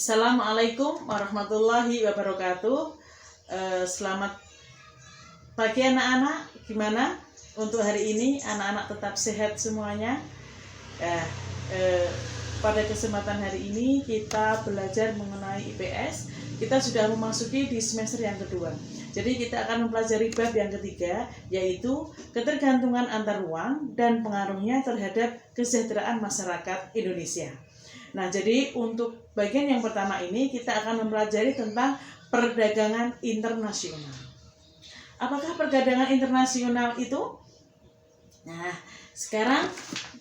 Assalamualaikum warahmatullahi wabarakatuh. Selamat pagi anak-anak. Gimana untuk hari ini? Anak-anak tetap sehat semuanya. Pada kesempatan hari ini kita belajar mengenai IPS. Kita sudah memasuki di semester yang kedua. Jadi kita akan mempelajari bab yang ketiga, yaitu ketergantungan antar uang dan pengaruhnya terhadap kesejahteraan masyarakat Indonesia. Nah, jadi untuk bagian yang pertama ini kita akan mempelajari tentang perdagangan internasional. Apakah perdagangan internasional itu? Nah, sekarang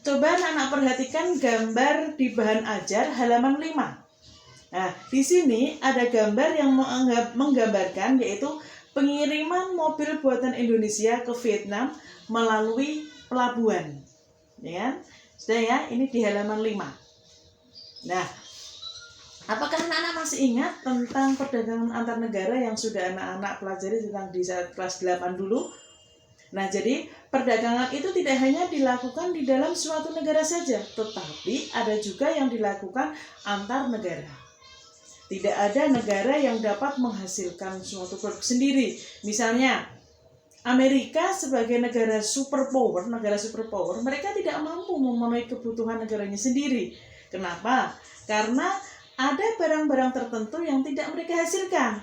coba anak-anak perhatikan gambar di bahan ajar halaman 5. Nah, di sini ada gambar yang menggambarkan yaitu pengiriman mobil buatan Indonesia ke Vietnam melalui pelabuhan. Ya, sudah ya, ini di halaman 5. Nah, apakah anak-anak masih ingat tentang perdagangan antar negara yang sudah anak-anak pelajari tentang di saat kelas 8 dulu? Nah, jadi perdagangan itu tidak hanya dilakukan di dalam suatu negara saja, tetapi ada juga yang dilakukan antar negara. Tidak ada negara yang dapat menghasilkan suatu produk sendiri. Misalnya, Amerika sebagai negara superpower, mereka tidak mampu memenuhi kebutuhan negaranya sendiri. Kenapa? Karena ada barang-barang tertentu yang tidak mereka hasilkan.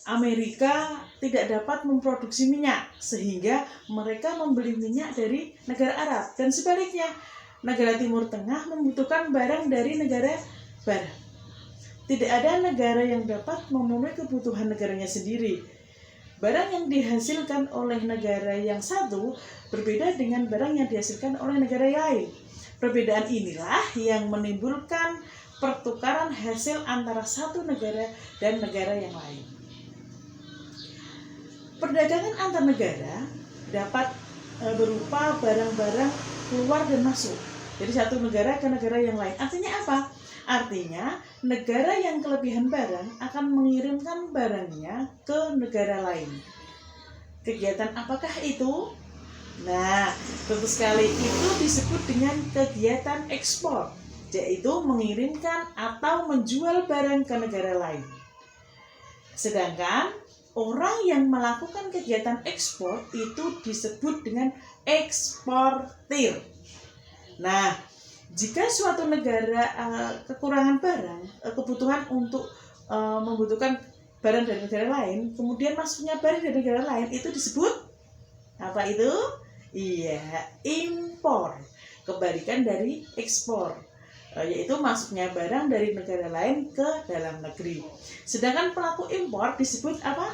Amerika tidak dapat memproduksi minyak, sehingga mereka membeli minyak dari negara Arab. Dan sebaliknya, negara Timur Tengah membutuhkan barang dari negara Barat. Tidak ada negara yang dapat memenuhi kebutuhan negaranya sendiri. Barang yang dihasilkan oleh negara yang satu berbeda dengan barang yang dihasilkan oleh negara lain. Perbedaan inilah yang menimbulkan pertukaran hasil antara satu negara dan negara yang lain. Perdagangan antar negara dapat berupa barang-barang keluar dan masuk. Jadi satu negara ke negara yang lain. Artinya apa? Artinya negara yang kelebihan barang akan mengirimkan barangnya ke negara lain. Kegiatan apakah itu? Nah, tentu sekali itu disebut dengan kegiatan ekspor, yaitu mengirimkan atau menjual barang ke negara lain. Sedangkan orang yang melakukan kegiatan ekspor itu disebut dengan eksportir. Nah, jika suatu negara kekurangan barang, kebutuhan untuk membutuhkan barang dari negara lain, kemudian masuknya barang dari negara lain, itu disebut apa itu? Iya, impor. Kebalikan dari ekspor, yaitu masuknya barang dari negara lain ke dalam negeri. Sedangkan pelaku impor disebut apa?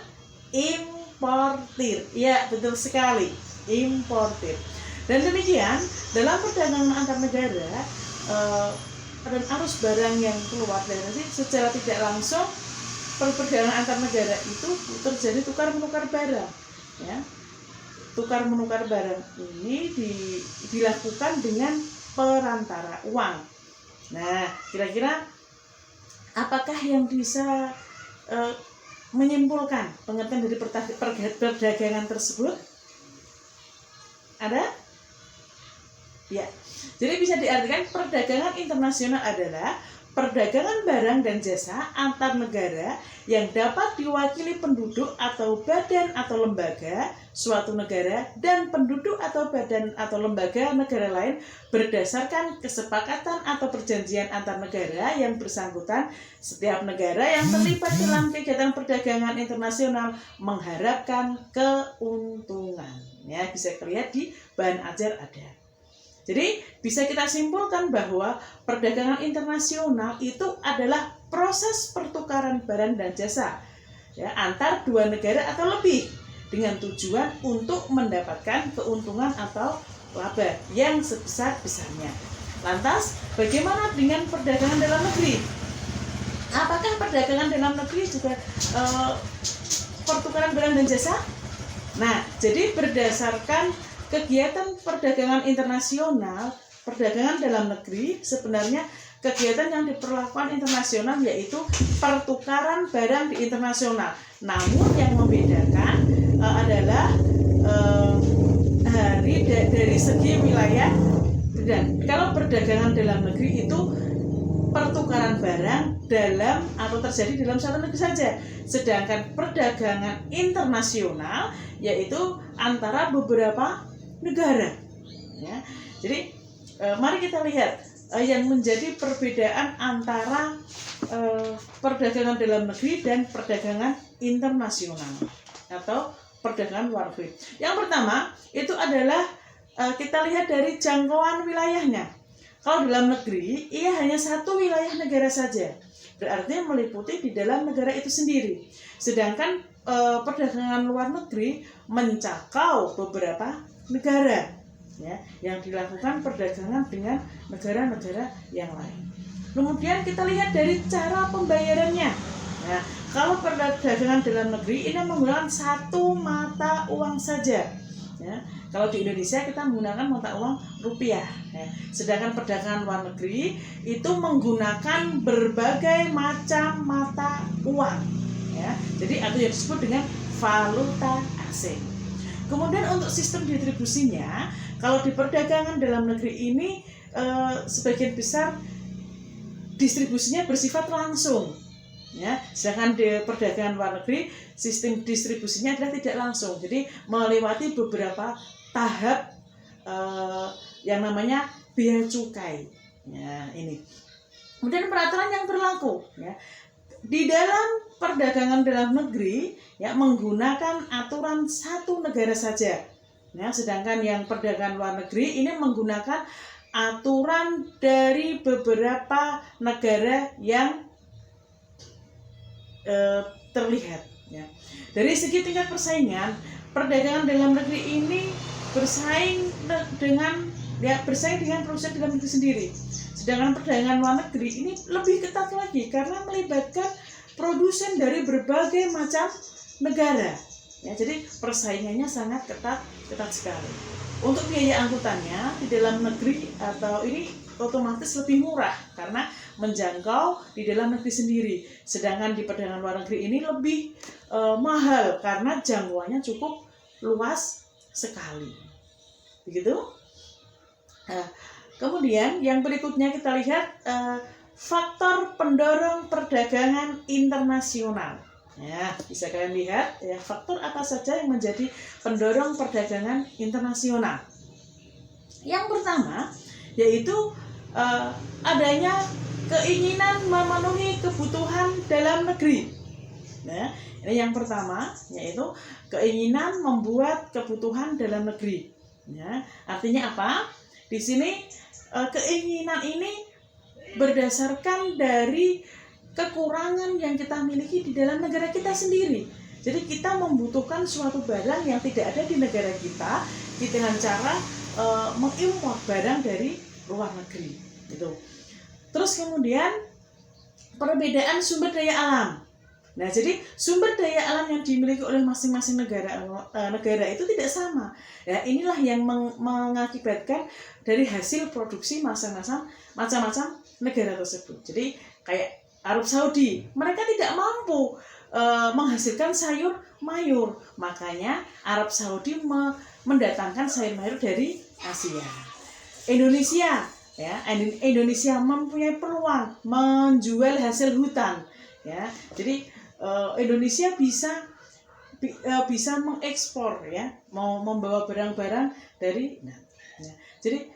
Importir. Iya, betul sekali, importir. Dan demikian dalam perdagangan antar negara dan arus barang yang keluar dari negeri secara tidak langsung, perdagangan antar negara itu terjadi tukar menukar barang, ya. Tukar menukar barang ini dilakukan dengan perantara uang. Nah, kira-kira apakah yang bisa menyimpulkan pengertian dari perdagangan tersebut? Ada? Ya. Jadi bisa diartikan perdagangan internasional adalah perdagangan barang dan jasa antar negara yang dapat diwakili penduduk atau badan atau lembaga suatu negara dan penduduk atau badan atau lembaga negara lain berdasarkan kesepakatan atau perjanjian antar negara yang bersangkutan. Setiap negara yang terlibat dalam kegiatan perdagangan internasional mengharapkan keuntungan. Ya, bisa dilihat di bahan ajar ada. Jadi bisa kita simpulkan bahwa perdagangan internasional itu adalah proses pertukaran barang dan jasa, ya, antar dua negara atau lebih dengan tujuan untuk mendapatkan keuntungan atau laba yang sebesar-besarnya. Lantas, bagaimana dengan perdagangan dalam negeri? Apakah perdagangan dalam negeri juga pertukaran barang dan jasa? Nah, jadi berdasarkan kegiatan perdagangan internasional, perdagangan dalam negeri, sebenarnya kegiatan yang diperlakukan internasional yaitu pertukaran barang di internasional. Namun yang membedakan adalah dari segi wilayah. Dan kalau perdagangan dalam negeri itu pertukaran barang dalam atau terjadi dalam satu negeri saja. Sedangkan perdagangan internasional yaitu antara beberapa negara. Ya. Jadi mari kita lihat yang menjadi perbedaan antara perdagangan dalam negeri dan perdagangan internasional atau perdagangan luar negeri. Yang pertama itu adalah kita lihat dari jangkauan wilayahnya. Kalau dalam negeri, ia hanya satu wilayah negara saja, berarti meliputi di dalam negara itu sendiri. Sedangkan perdagangan luar negeri mencakau beberapa negara, ya, yang dilakukan perdagangan dengan negara-negara yang lain. Kemudian kita lihat dari cara pembayarannya. Nah, kalau perdagangan dalam negeri ini menggunakan satu mata uang saja. Ya, kalau di Indonesia kita menggunakan mata uang rupiah. Ya. Sedangkan perdagangan luar negeri itu menggunakan berbagai macam mata uang. Ya. Jadi atau yang disebut dengan valuta asing. Kemudian untuk sistem distribusinya, kalau di perdagangan dalam negeri ini sebagian besar distribusinya bersifat langsung. Ya, sedangkan di perdagangan luar negeri sistem distribusinya adalah tidak langsung, jadi melewati beberapa tahap yang namanya bea cukai. Ya, ini. Kemudian peraturan yang berlaku, ya, di dalam perdagangan dalam negeri, ya, menggunakan aturan satu negara saja. Ya, sedangkan yang perdagangan luar negeri ini menggunakan aturan dari beberapa negara yang terlihat. Ya. Dari segi tingkat persaingan, perdagangan dalam negeri ini bersaing dengan produsen dalam negeri sendiri. Sedangkan perdagangan luar negeri ini lebih ketat lagi karena melibatkan produsen dari berbagai macam negara. Ya, jadi persaingannya sangat ketat sekali. Untuk biaya angkutannya di dalam negeri atau ini otomatis lebih murah karena menjangkau di dalam negeri sendiri. Sedangkan di perdagangan luar negeri ini lebih mahal karena jangkauannya cukup luas sekali. Begitu. Kemudian yang berikutnya kita lihat faktor pendorong perdagangan internasional. Ya, bisa kalian lihat ya, faktor apa saja yang menjadi pendorong perdagangan internasional. Yang pertama yaitu adanya keinginan memenuhi kebutuhan dalam negeri. Nah, ini yang pertama yaitu keinginan membuat kebutuhan dalam negeri. Ya, artinya apa? Di sini keinginan ini berdasarkan dari kekurangan yang kita miliki di dalam negara kita sendiri. Jadi kita membutuhkan suatu barang yang tidak ada di negara kita dengan cara mengimpor barang dari luar negeri. Gitu. Terus kemudian perbedaan sumber daya alam. Nah, jadi sumber daya alam yang dimiliki oleh masing-masing negara itu tidak sama. Ya, inilah yang mengakibatkan dari hasil produksi macam-macam negara tersebut. Jadi kayak Arab Saudi, mereka tidak mampu menghasilkan sayur mayur, makanya Arab Saudi mendatangkan sayur mayur dari Asia. Indonesia, ya, Indonesia mempunyai peluang menjual hasil hutan, ya. Jadi Indonesia bisa mengekspor, ya, mau membawa barang-barang dari, ya. Jadi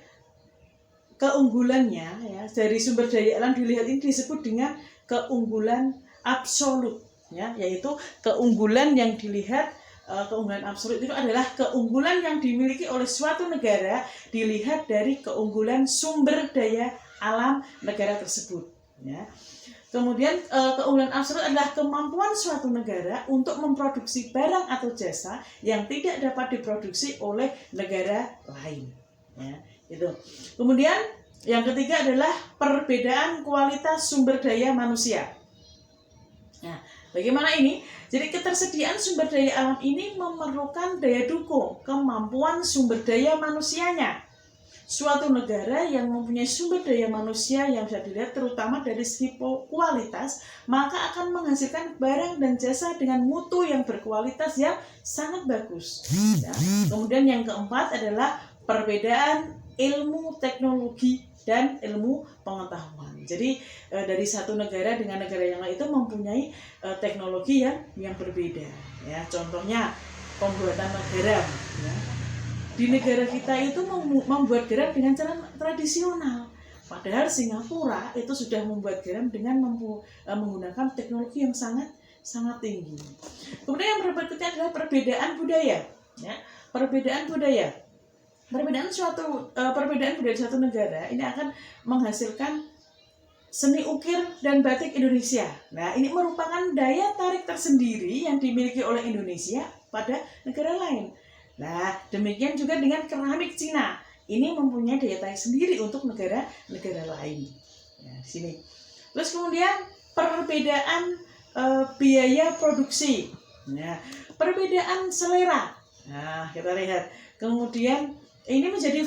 keunggulannya, ya, dari sumber daya alam dilihat ini disebut dengan keunggulan absolut, ya, yaitu keunggulan yang dilihat. Keunggulan absolut itu adalah keunggulan yang dimiliki oleh suatu negara dilihat dari keunggulan sumber daya alam negara tersebut. Ya. Kemudian keunggulan absolut adalah kemampuan suatu negara untuk memproduksi barang atau jasa yang tidak dapat diproduksi oleh negara lain. Ya, itu. Kemudian yang ketiga adalah perbedaan kualitas sumber daya manusia. Nah, bagaimana ini? Jadi ketersediaan sumber daya alam ini memerlukan daya dukung, kemampuan sumber daya manusianya. Suatu negara yang mempunyai sumber daya manusia yang bisa dilihat terutama dari segi kualitas, maka akan menghasilkan barang dan jasa dengan mutu yang berkualitas yang sangat bagus. Ya. Kemudian yang keempat adalah perbedaan ilmu teknologi dan ilmu pengetahuan. Jadi dari satu negara dengan negara yang lain itu mempunyai teknologi yang berbeda. Ya, contohnya pembuatan garam. Ya. Di negara kita itu membuat garam dengan cara tradisional. Padahal Singapura itu sudah membuat garam dengan menggunakan teknologi yang sangat tinggi. Kemudian yang berikutnya adalah perbedaan budaya. Ya, perbedaan budaya. Perbedaan budaya di suatu negara ini akan menghasilkan seni ukir dan batik Indonesia. Nah, ini merupakan daya tarik tersendiri yang dimiliki oleh Indonesia pada negara lain. Nah, demikian juga dengan keramik Cina. Ini mempunyai daya tarik sendiri untuk negara-negara lain. Ya, di sini. Terus kemudian perbedaan biaya produksi. Nah, perbedaan selera. Nah, kita lihat. Kemudian ini menjadi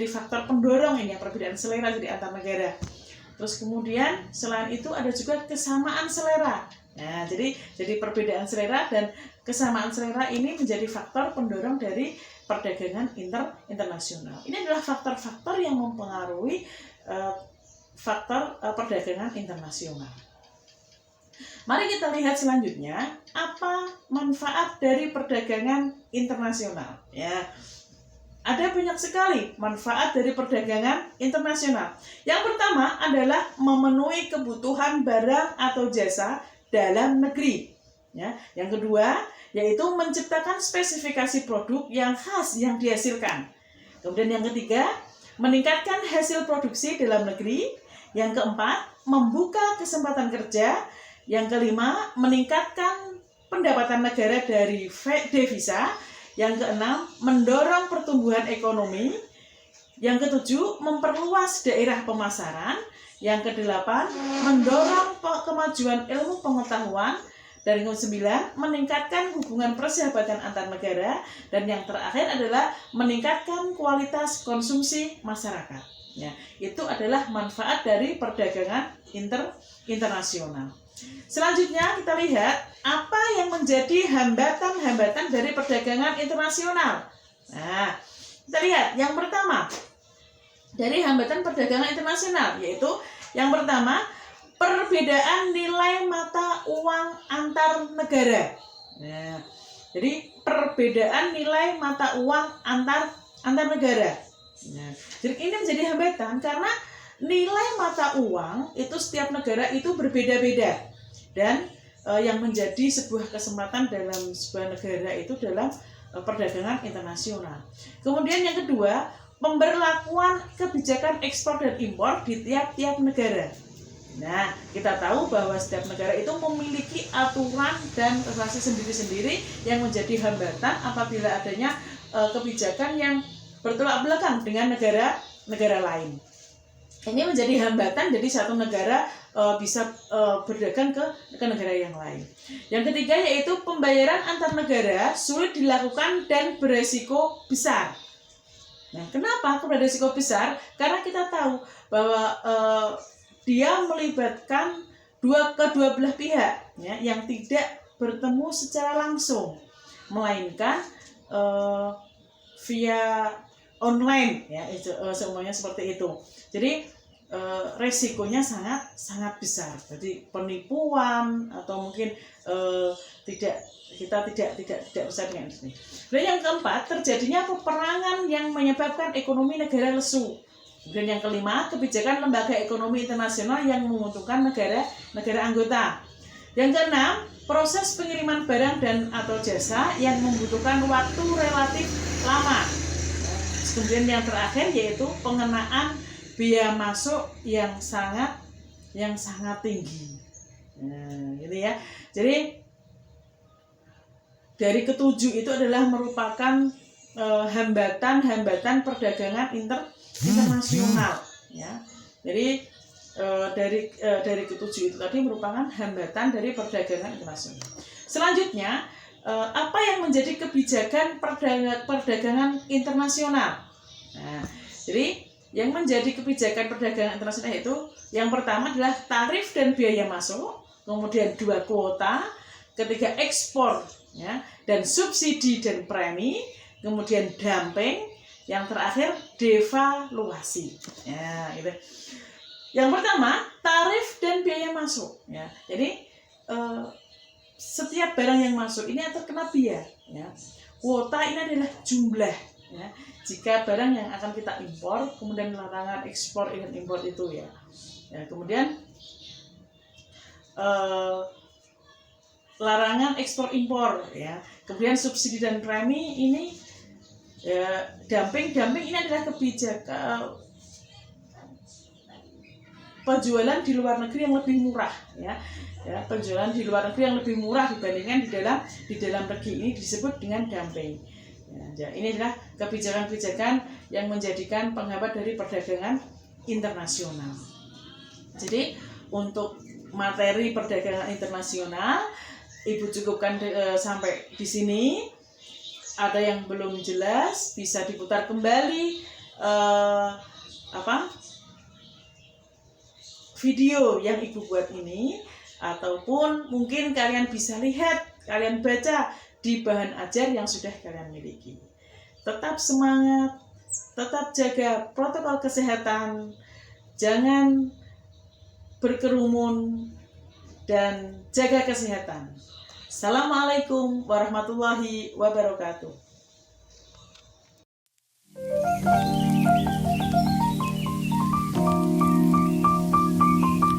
faktor pendorong ini ya, perbedaan selera di antar negara. Terus kemudian selain itu ada juga kesamaan selera. Nah, jadi perbedaan selera dan kesamaan selera ini menjadi faktor pendorong dari perdagangan internasional. Ini adalah faktor-faktor yang mempengaruhi faktor perdagangan internasional. Mari kita lihat selanjutnya apa manfaat dari perdagangan internasional. Ya, ada banyak sekali manfaat dari perdagangan internasional. Yang pertama adalah memenuhi kebutuhan barang atau jasa dalam negeri. Ya, yang kedua yaitu menciptakan spesifikasi produk yang khas yang dihasilkan. Kemudian yang ketiga, meningkatkan hasil produksi dalam negeri. Yang keempat, membuka kesempatan kerja. Yang kelima, meningkatkan pendapatan negara dari devisa. Yang keenam, mendorong pertumbuhan ekonomi. Yang ketujuh, memperluas daerah pemasaran. Yang kedelapan, mendorong kemajuan ilmu pengetahuan. Dan yang ke-9, meningkatkan hubungan persahabatan antar negara. Dan yang terakhir adalah meningkatkan kualitas konsumsi masyarakat. Ya, itu adalah manfaat dari perdagangan internasional. Selanjutnya kita lihat apa yang menjadi hambatan-hambatan dari perdagangan internasional. Nah, kita lihat yang pertama dari hambatan perdagangan internasional, yaitu yang pertama, perbedaan nilai mata uang antar negara. Nah, jadi perbedaan nilai mata uang antar negara. Nah, jadi ini menjadi hambatan karena nilai mata uang itu setiap negara itu berbeda-beda dan yang menjadi sebuah kesempatan dalam sebuah negara itu dalam perdagangan internasional. Kemudian yang kedua, pemberlakuan kebijakan ekspor dan impor di tiap-tiap negara. Nah, kita tahu bahwa setiap negara itu memiliki aturan dan regulasi sendiri-sendiri yang menjadi hambatan apabila adanya kebijakan yang bertolak belakang dengan negara lain. Ini menjadi hambatan jadi satu negara bisa berdagang ke negara yang lain. Yang ketiga yaitu pembayaran antar negara sulit dilakukan dan beresiko besar. Nah, kenapa beresiko besar? Karena kita tahu bahwa dia melibatkan kedua belah pihak ya, yang tidak bertemu secara langsung, melainkan via online ya, semuanya seperti itu. Jadi resikonya sangat besar. Jadi penipuan atau mungkin kita tidak bisa dengan ini. Dan yang keempat, terjadinya peperangan yang menyebabkan ekonomi negara lesu. Dan yang kelima, kebijakan lembaga ekonomi internasional yang menguntungkan negara anggota. Yang keenam, proses pengiriman barang dan atau jasa yang membutuhkan waktu relatif lama. Kemudian yang terakhir yaitu pengenaan biaya masuk yang sangat tinggi. Nah, gitu ya. Jadi dari ketujuh itu adalah merupakan hambatan perdagangan internasional ya. Jadi dari ketujuh itu tadi merupakan hambatan dari perdagangan internasional. Selanjutnya, apa yang menjadi kebijakan perdagangan internasional? Nah, jadi yang menjadi kebijakan perdagangan internasional itu yang pertama adalah tarif dan biaya masuk, kemudian 2 kuota, ketiga ekspor ya, dan subsidi dan premi, kemudian dumping, yang terakhir devaluasi. Ya, gitu. Yang pertama, tarif dan biaya masuk. Ya, jadi setiap barang yang masuk ini terkena biaya. Ya. Kuota ini adalah jumlah. Ya. Jika barang yang akan kita impor, kemudian larangan ekspor dan impor itu ya. Ya, kemudian larangan ekspor impor ya. Kemudian subsidi dan premi ini ya, dumping ini adalah kebijakan penjualan di luar negeri yang lebih murah ya. Ya, penjualan di luar negeri yang lebih murah dibandingkan di dalam negeri, ini disebut dengan dumping. Ya, ini adalah kebijakan-kebijakan yang menjadikan penghambat dari perdagangan internasional. Jadi untuk materi perdagangan internasional, Ibu cukupkan sampai di sini. Ada yang belum jelas bisa diputar kembali video yang Ibu buat ini, ataupun mungkin kalian bisa lihat, kalian baca di bahan ajar yang sudah kalian miliki. Tetap semangat, tetap jaga protokol kesehatan, jangan berkerumun, dan jaga kesehatan. Assalamualaikum warahmatullahi wabarakatuh.